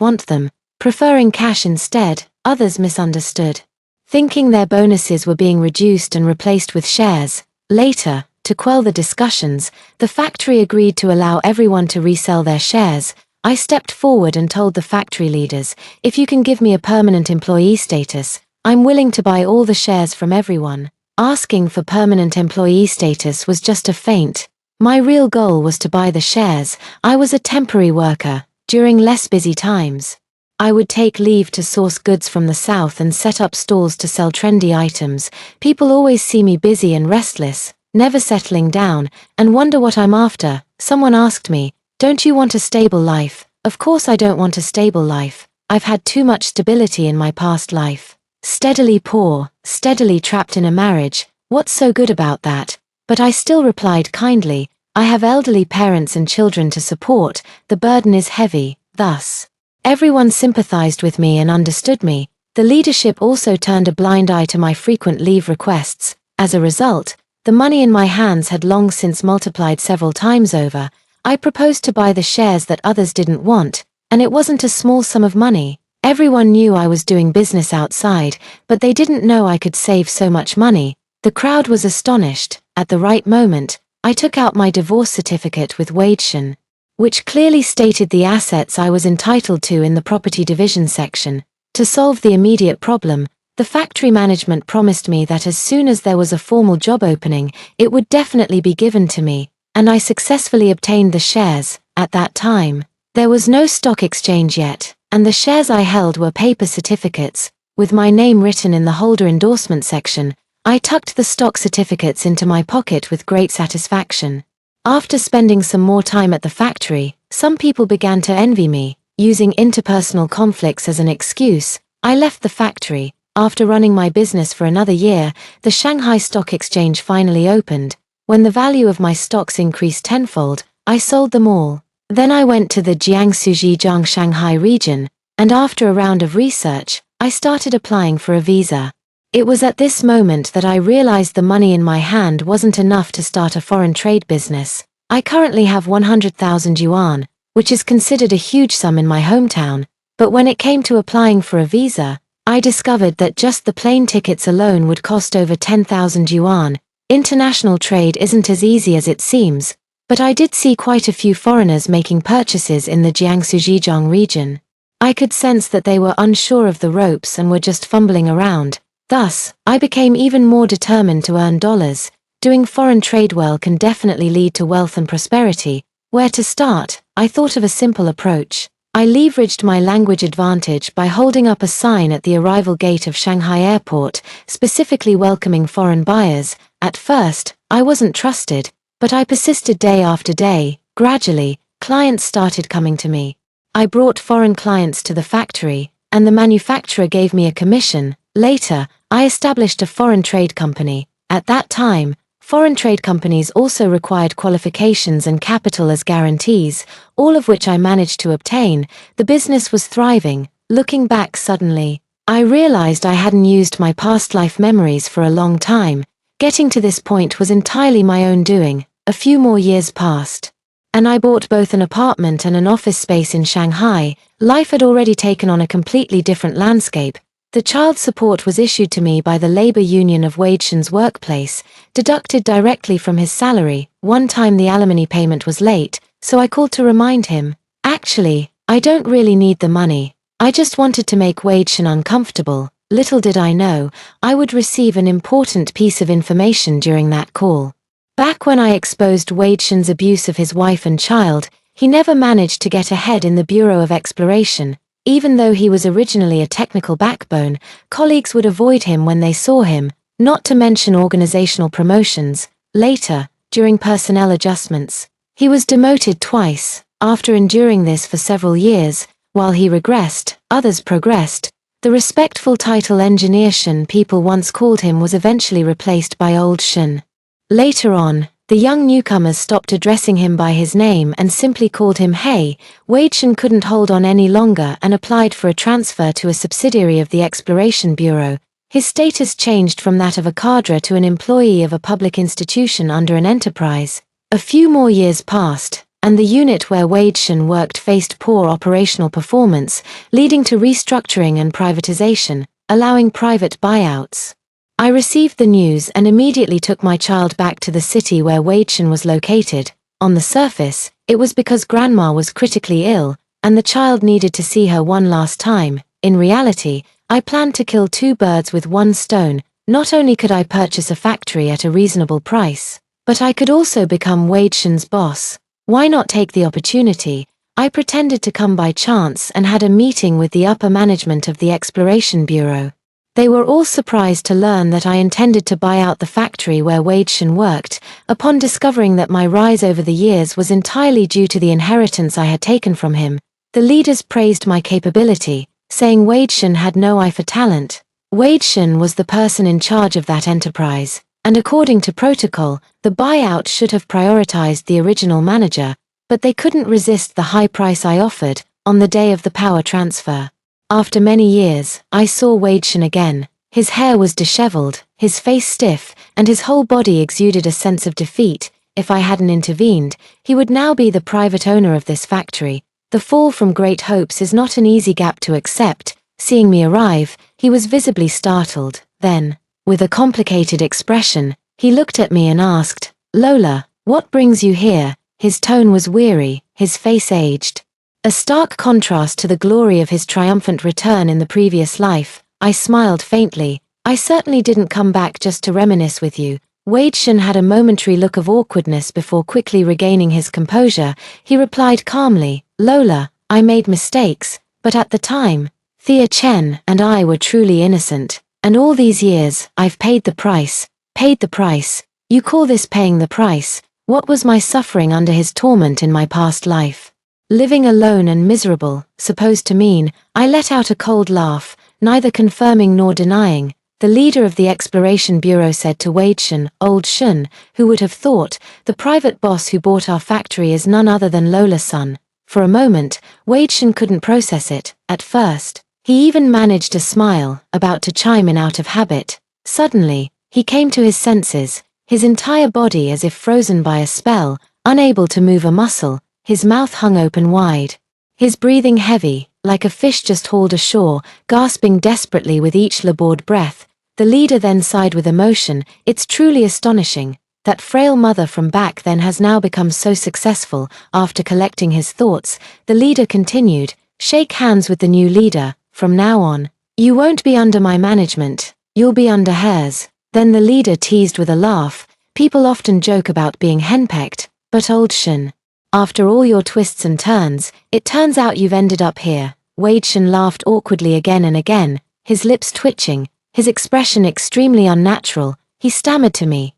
want them, preferring cash instead. Others misunderstood, thinking their bonuses were being reduced and replaced with shares. Later, to quell the discussions, the factory agreed to allow everyone to resell their shares. I stepped forward and told the factory leaders, if you can give me a permanent employee status, I'm willing to buy all the shares from everyone. Asking for permanent employee status was just a feint. My real goal was to buy the shares. I was a temporary worker. During less busy times, I would take leave to source goods from the south and set up stalls to sell trendy items. People always see me busy and restless, never settling down, and wonder what I'm after. Someone asked me, "Don't you want a stable life?" Of course I don't want a stable life. I've had too much stability in my past life. Steadily poor, steadily trapped in a marriage. What's so good about that? But I still replied kindly, I have elderly parents and children to support. The burden is heavy. Thus, everyone sympathized with me and understood me. The leadership also turned a blind eye to my frequent leave requests. As a result, The money in my hands had long since multiplied several times over. I proposed to buy the shares that others didn't want, and it wasn't a small sum of money. Everyone knew I was doing business outside, but they didn't know I could save so much money. The crowd was astonished. At the right moment, I took out my divorce certificate with Wadeshan, which clearly stated the assets I was entitled to in the property division section. To solve the immediate problem, the factory management promised me that as soon as there was a formal job opening, it would definitely be given to me, and I successfully obtained the shares. At that time, there was no stock exchange yet, and the shares I held were paper certificates, with my name written in the holder endorsement section. I tucked the stock certificates into my pocket with great satisfaction. After spending some more time at the factory, some people began to envy me. Using interpersonal conflicts as an excuse, I left the factory. After running my business for another year, the Shanghai Stock Exchange finally opened. When the value of my stocks increased tenfold, I sold them all. Then I went to the Jiangsu-Zhejiang Shanghai region, and after a round of research, I started applying for a visa. It was at this moment that I realized the money in my hand wasn't enough to start a foreign trade business. I currently have 100,000 yuan, which is considered a huge sum in my hometown, but when it came to applying for a visa, I discovered that just the plane tickets alone would cost over 10,000 yuan. International trade isn't as easy as it seems, but I did see quite a few foreigners making purchases in the Jiangsu-Zhejiang region. I could sense that they were unsure of the ropes and were just fumbling around. Thus, I became even more determined to earn dollars. Doing foreign trade well can definitely lead to wealth and prosperity. Where to start? I thought of a simple approach. I leveraged my language advantage by holding up a sign at the arrival gate of Shanghai Airport, specifically welcoming foreign buyers. At first, I wasn't trusted, but I persisted day after day. Gradually, clients started coming to me. I brought foreign clients to the factory, and the manufacturer gave me a commission. Later, I established a foreign trade company. At that time, foreign trade companies also required qualifications and capital as guarantees, all of which I managed to obtain. The business was thriving. Looking back suddenly, I realized I hadn't used my past life memories for a long time. Getting to this point was entirely my own doing. A few more years passed, and I bought both an apartment and an office space in Shanghai. Life had already taken on a completely different landscape. The child support was issued to me by the labor union of Wadeshan's workplace, deducted directly from his salary. One time the alimony payment was late, so I called to remind him. Actually, I don't really need the money. I just wanted to make Wadeshan uncomfortable. Little did I know, I would receive an important piece of information during that call. Back when I exposed Wadeshan's abuse of his wife and child, he never managed to get ahead in the Bureau of Exploration. Even though he was originally a technical backbone, colleagues would avoid him when they saw him, not to mention organizational promotions. Later, during personnel adjustments, he was demoted twice. After enduring this for several years, while he regressed, others progressed. The respectful title Engineer Shen people once called him was eventually replaced by Old Shen. Later on, the young newcomers stopped addressing him by his name and simply called him Hey. Wadeshan couldn't hold on any longer and applied for a transfer to a subsidiary of the Exploration Bureau. His status changed from that of a cadre to an employee of a public institution under an enterprise. A few more years passed, and the unit where Wadeshan worked faced poor operational performance, leading to restructuring and privatization, allowing private buyouts. I received the news and immediately took my child back to the city where Wadeshan was located. On the surface, it was because grandma was critically ill, and the child needed to see her one last time. In reality, I planned to kill two birds with one stone. Not only could I purchase a factory at a reasonable price, but I could also become Wadeshan's boss. Why not take the opportunity? I pretended to come by chance and had a meeting with the upper management of the Exploration Bureau. They were all surprised to learn that I intended to buy out the factory where Wadeshan worked. Upon discovering that my rise over the years was entirely due to the inheritance I had taken from him, the leaders praised my capability, saying Wadeshan had no eye for talent. Wadeshan was the person in charge of that enterprise, and according to protocol, the buyout should have prioritized the original manager, but they couldn't resist the high price I offered on the day of the power transfer. After many years, I saw Wadeshan again. His hair was disheveled, his face stiff, and his whole body exuded a sense of defeat. If I hadn't intervened, he would now be the private owner of this factory. The fall from great hopes is not an easy gap to accept. Seeing me arrive, he was visibly startled. Then, with a complicated expression, he looked at me and asked, "Lola, what brings you here?" His tone was weary, his face aged. A stark contrast to the glory of his triumphant return in the previous life. I smiled faintly. "I certainly didn't come back just to reminisce with you." Wade Shen had a momentary look of awkwardness before quickly regaining his composure. He replied calmly, "Lola, I made mistakes, but at the time, Thea Chen and I were truly innocent. And all these years, I've paid the price." Paid the price? You call this paying the price? What was my suffering under his torment in my past life? Living alone and miserable, supposed to mean? I let out a cold laugh, neither confirming nor denying. The leader of the Exploration Bureau said to Wade Shen, "Old Shun, who would have thought, the private boss who bought our factory is none other than Lola's son." For a moment, Wade Shen couldn't process it. At first, he even managed to smile, about to chime in out of habit. Suddenly, he came to his senses, his entire body as if frozen by a spell, unable to move a muscle, his mouth hung open wide. His breathing heavy, like a fish just hauled ashore, gasping desperately with each labored breath. The leader then sighed with emotion. "It's truly astonishing. That frail mother from back then has now become so successful." After collecting his thoughts, the leader continued, "Shake hands with the new leader. From now on, you won't be under my management, you'll be under hers." Then the leader teased with a laugh, "People often joke about being henpecked, but Old Shen, after all your twists and turns, it turns out you've ended up here." Wade Shen laughed awkwardly again and again, his lips twitching, his expression extremely unnatural. He stammered to me,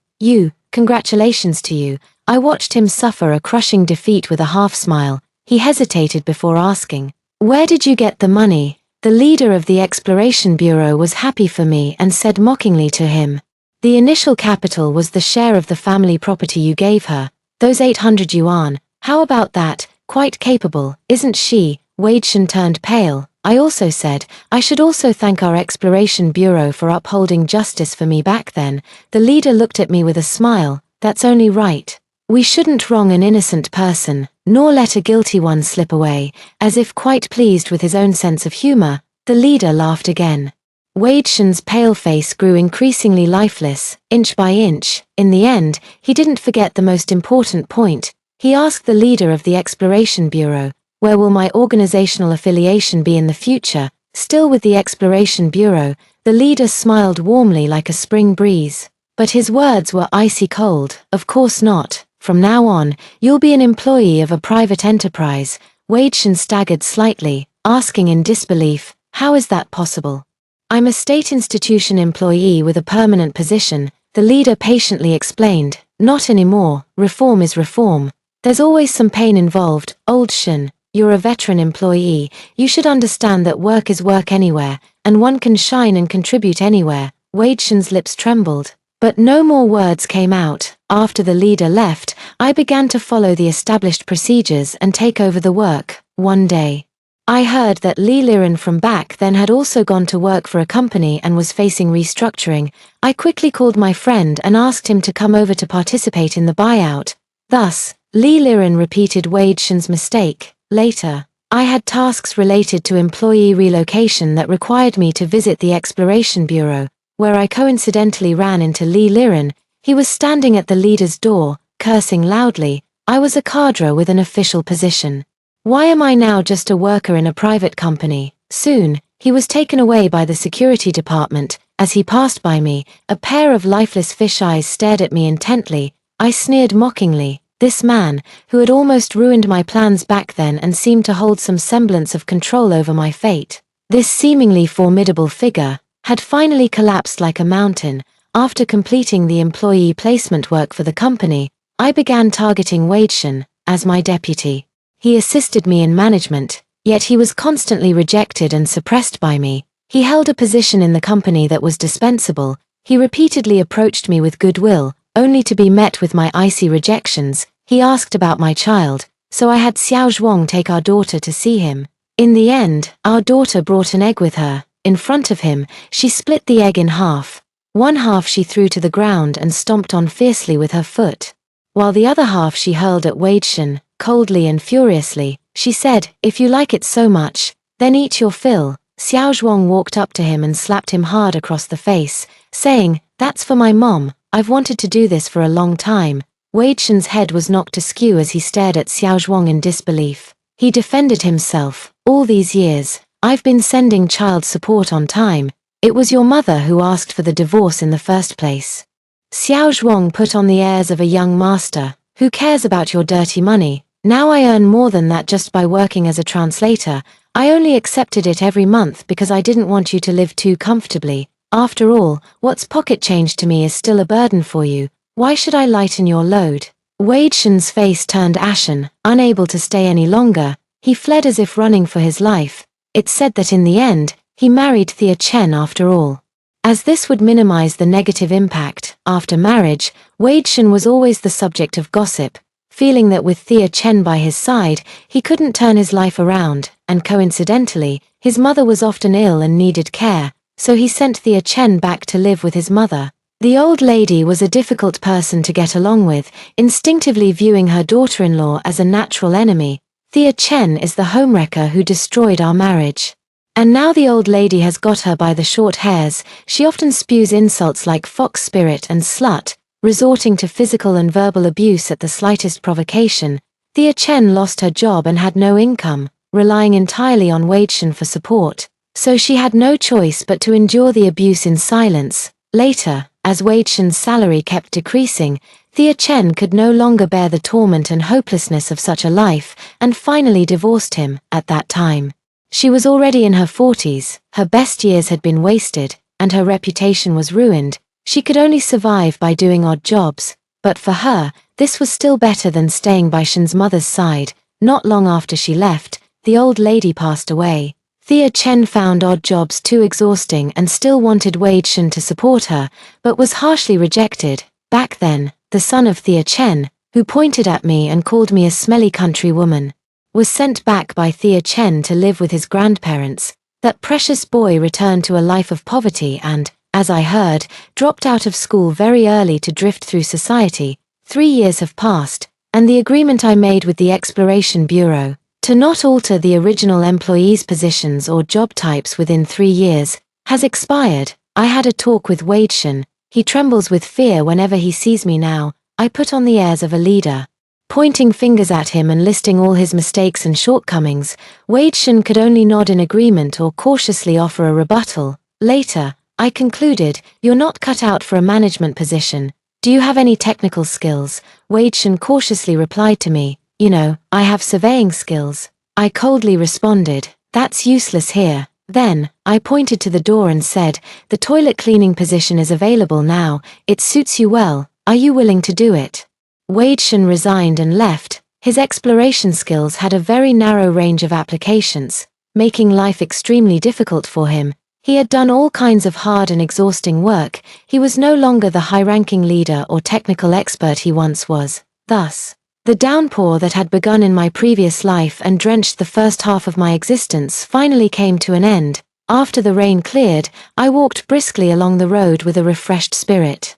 Congratulations to you." I watched him suffer a crushing defeat with a half-smile. He hesitated before asking, "Where did you get the money?" The leader of the Exploration Bureau was happy for me and said mockingly to him, "The initial capital was the share of the family property you gave her. Those 800 yuan, how about that? Quite capable, isn't she?" Wade Shen turned pale. I also said, "I should also thank our Exploration Bureau for upholding justice for me back then." The leader looked at me with a smile. "That's only right. We shouldn't wrong an innocent person, nor let a guilty one slip away." As if quite pleased with his own sense of humor, the leader laughed again. Wade Shen's pale face grew increasingly lifeless, inch by inch. In the end, he didn't forget the most important point. He asked the leader of the Exploration Bureau, "Where will my organizational affiliation be in the future?" Still with the Exploration Bureau, the leader smiled warmly like a spring breeze. But his words were icy cold. "Of course not. From now on, you'll be an employee of a private enterprise." Wade Shen staggered slightly, asking in disbelief, "How is that possible?" "I'm a state institution employee with a permanent position," the leader patiently explained. "Not anymore. Reform is reform. There's always some pain involved. Old Shen, you're a veteran employee. You should understand that work is work anywhere, and one can shine and contribute anywhere." Wade Shen's lips trembled, but no more words came out. After the leader left, I began to follow the established procedures and take over the work. One day, I heard that Li Liren from back then had also gone to work for a company and was facing restructuring. I quickly called my friend and asked him to come over to participate in the buyout. Thus, Li Liren repeated Wade Shen's mistake. Later, I had tasks related to employee relocation that required me to visit the Exploration Bureau, where I coincidentally ran into Li Liren. He was standing at the leader's door, cursing loudly. I was a cadre with an official position. Why am I now just a worker in a private company? Soon, he was taken away by the security department. As he passed by me, a pair of lifeless fish eyes stared at me intently. I sneered mockingly. This man, who had almost ruined my plans back then and seemed to hold some semblance of control over my fate, this seemingly formidable figure, had finally collapsed like a mountain. After completing the employee placement work for the company, I began targeting Wade Shen as my deputy. He assisted me in management, yet he was constantly rejected and suppressed by me. He held a position in the company that was dispensable. He repeatedly approached me with goodwill, only to be met with my icy rejections. He asked about my child, so I had Xiao Zhuang take our daughter to see him. In the end, our daughter brought an egg with her. In front of him, she split the egg in half. One half she threw to the ground and stomped on fiercely with her foot, while the other half she hurled at Wei Shen, coldly and furiously. She said, "If you like it so much, then eat your fill." Xiao Zhuang walked up to him and slapped him hard across the face, saying, "That's for my mom, I've wanted to do this for a long time." Wei Shen's head was knocked askew as he stared at Xiao Zhuang in disbelief. He defended himself. "All these years, I've been sending child support on time. It was your mother who asked for the divorce in the first place." Xiao Zhuang put on the airs of a young master. "Who cares about your dirty money? Now I earn more than that just by working as a translator. I only accepted it every month because I didn't want you to live too comfortably. After all, what's pocket change to me is still a burden for you. Why should I lighten your load?" Wei Shen's face turned ashen. Unable to stay any longer, he fled as if running for his life. It's said that in the end, he married Thea Chen after all. As this would minimize the negative impact, after marriage, Wei Shen was always the subject of gossip, feeling that with Thea Chen by his side, he couldn't turn his life around, and coincidentally, his mother was often ill and needed care, so he sent Thea Chen back to live with his mother. The old lady was a difficult person to get along with, instinctively viewing her daughter-in-law as a natural enemy. "Thea Chen is the homewrecker who destroyed our marriage. And now the old lady has got her by the short hairs. She often spews insults like fox spirit and slut, resorting to physical and verbal abuse at the slightest provocation." Thea Chen lost her job and had no income, relying entirely on Wei Shen for support, so she had no choice but to endure the abuse in silence. Later, as Wei Shen's salary kept decreasing, Thea Chen could no longer bear the torment and hopelessness of such a life, and finally divorced him. At that time, she was already in her 40s, her best years had been wasted, and her reputation was ruined. She could only survive by doing odd jobs, but for her, this was still better than staying by Shen's mother's side. Not long after she left, the old lady passed away. Thea Chen found odd jobs too exhausting and still wanted Wei Shen to support her, but was harshly rejected. Back then, the son of Thea Chen, who pointed at me and called me a smelly country woman, was sent back by Thea Chen to live with his grandparents. That precious boy returned to a life of poverty and, as I heard, dropped out of school very early to drift through society. 3 years have passed, and the agreement I made with the Exploration Bureau, to not alter the original employees' positions or job types within 3 years, has expired. I had a talk with Wei Shen. He trembles with fear whenever he sees me now. I put on the airs of a leader, pointing fingers at him and listing all his mistakes and shortcomings. Wei Shen could only nod in agreement or cautiously offer a rebuttal. Later, I concluded, "You're not cut out for a management position. Do you have any technical skills?" Wei Shen cautiously replied to me, "You know, I have surveying skills." I coldly responded, "That's useless here." Then, I pointed to the door and said, "The toilet cleaning position is available now. It suits you well. Are you willing to do it?" Wei Shen resigned and left. His exploration skills had a very narrow range of applications, making life extremely difficult for him. He had done all kinds of hard and exhausting work. He was no longer the high-ranking leader or technical expert he once was. Thus, the downpour that had begun in my previous life and drenched the first half of my existence finally came to an end. After the rain cleared, I walked briskly along the road with a refreshed spirit.